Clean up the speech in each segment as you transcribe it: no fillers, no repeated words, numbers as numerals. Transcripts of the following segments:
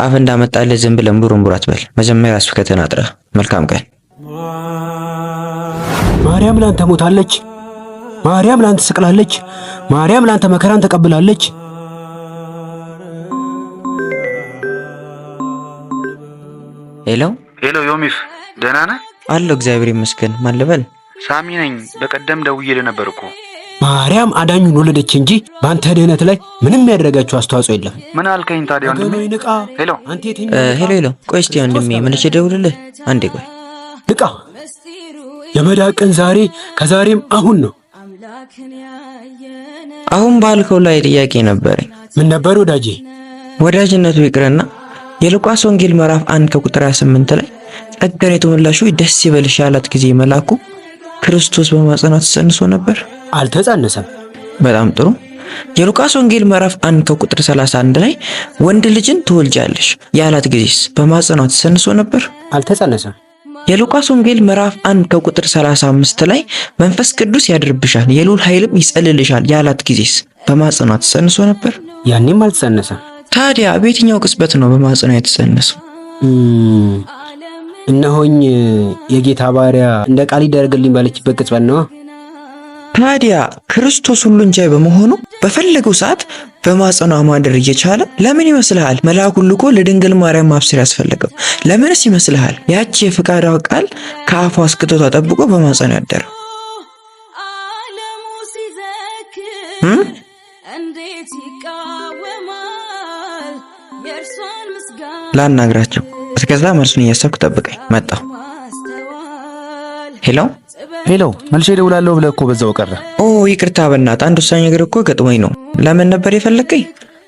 አፍ እንዳመጣልህ ዝም ብለን ቡሩምቡር አትበል። መጀመሪያ ስብከትን አጥራ። መልካም ቀን። ማርያም ላንተ ሞታለች፣ ማርያም ላንተ ስቅላለች፣ ማርያም ላንተ መከራን ተቀብላለች። ሄሎ ሄሎ፣ ዮሚፍ ደህና ነህ? አለሁ እግዚአብሔር ይመስገን። ማን ልበል? ሳሚ ነኝ። በቀደም ደውዬልህ ነበር እኮ። ማርያም አዳኙን ወለደች እንጂ በአንተ ድህነት ላይ ምንም ያደረጋችሁ አስተዋጽኦ የለም። ምን አልከኝ ታዲያ ወንድሜ? ሄሎ ሄሎ፣ ቆይ እስቲ ወንድሜ መልሼ እደውልልህ። አንዴ ቆይ። ንቃ። የመዳን ቀን ዛሬ፣ ከዛሬም አሁን ነው። አሁን ባልከው ላይ ጥያቄ ነበረኝ። ምን ነበር ወዳጄ? ወዳጅነቱ ይቅርና የሉቃስ ወንጌል ምዕራፍ 1 ከቁጥር 28 ላይ ጸጋን የተሞላሽ ሆይ ደስ ይበልሽ ያላት ጊዜ መልአኩ ክርስቶስ በማኅፀኗ ተጸንሶ ነበር? አልተጸነሰም። በጣም ጥሩ። የሉቃስ ወንጌል ምዕራፍ 1 ከቁጥር 31 ላይ ወንድ ልጅን ትወልጃለሽ ያላት ጊዜስ በማኅፀኗ ተጸንሶ ነበር? አልተጸነሰም። የሉቃስ ወንጌል ምዕራፍ 1 ከቁጥር 35 ላይ መንፈስ ቅዱስ ያድርብሻል የልዑል ኃይልም ይጸልልሻል ያላት ጊዜስ በማኅፀኗ ተጸንሶ ነበር? ያኔም አልተጸነሰም። ታዲያ በየትኛው ቅጽበት ነው በማኅፀኗ የተጸነሰው? እነሆኝ የጌታ ባሪያ እንደ ቃል ይደረግልኝ ባለችበት ቅጽበት ነው። ታዲያ ክርስቶስ ሁሉን ቻይ በመሆኑ በፈለገው ሰዓት በማኅፀኗ ማደር እየቻለ ለምን ይመስልሃል መልአኩን ልኮ ለድንግል ማርያም ማብሰር ያስፈለገው? ለምንስ ይመስልሃል ያቺ የፍቃዷ ቃል ከአፏ እስክትወጣ ጠብቆ በማኅፀኗ ያደረው? ላናግራቸው። እስከዛ መልሱን እያሰብክ ጠብቀኝ። መጣሁ። ሄሎ ሄሎ፣ መልሼ እደውላለሁ ብለህ እኮ በዛው ቀረ። ኦ ይቅርታ፣ በእናትህ አንድ ወሳኝ ነገር እኮ ገጥሞኝ ነው። ለምን ነበር የፈለከኝ?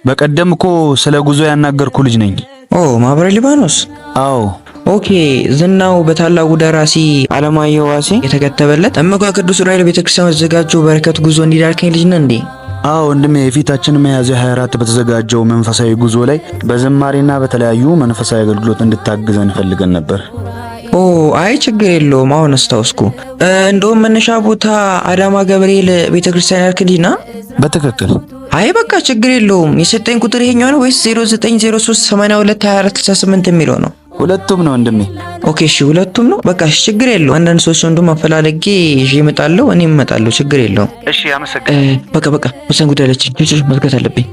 በቀደም እኮ ስለ ጉዞ ያናገርኩ ልጅ ነኝ። ኦ ማህበረ ሊባኖስ? አዎ። ኦኬ፣ ዝናው በታላቁ ደራሲ አለማየሁ ዋሴ የተከተበለት እምኳ ቅዱስ ዑራኤል ቤተክርስቲያን የተዘጋጀው በረከት ጉዞ እንዲዳርከኝ ልጅ ነህ እንዴ? አዎ ወንድሜ፣ የፊታችን ሚያዝያ 24 በተዘጋጀው መንፈሳዊ ጉዞ ላይ በዝማሬና በተለያዩ መንፈሳዊ አገልግሎት እንድታግዘን ፈልገን ነበር። ኦ አይ ችግር የለውም፣ አሁን አስታውስኩ። እንደውም መነሻ ቦታ አዳማ ገብርኤል ቤተክርስቲያን ያልክልኝና? በትክክል። አይ በቃ ችግር የለውም። የሰጠኝ ቁጥር ይሄኛው ነው ወይስ 0903822468 የሚለው ነው? ሁለቱም ነው ወንድሜ። ኦኬ እሺ፣ ሁለቱም ነው። በቃ ችግር የለውም። አንዳንድ ሰዎች ወንድም አፈላለጌ ይዤ እመጣለሁ፣ እኔም እመጣለሁ። ችግር የለውም። እሺ አመሰግናለሁ። በቃ ወሰን ጉዳይ አለችኝ። መዝጋት አለብኝ።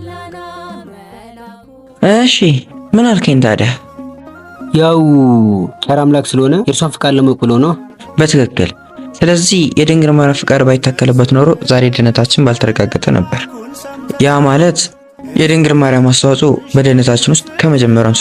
እሺ ምን አልከኝ ታዲያ? ያው ቸር አምላክ ስለሆነ የእርሷን ፍቃድ ለማወቅ ብሎ ነው። በትክክል። ስለዚህ የድንግል ማርያም ፍቃድ ባይታከልበት ኖሮ ዛሬ ድነታችን ባልተረጋገጠ ነበር። ያ ማለት የድንግል ማርያም አስተዋጽኦ በድነታችን ውስጥ ከመጀመሪያው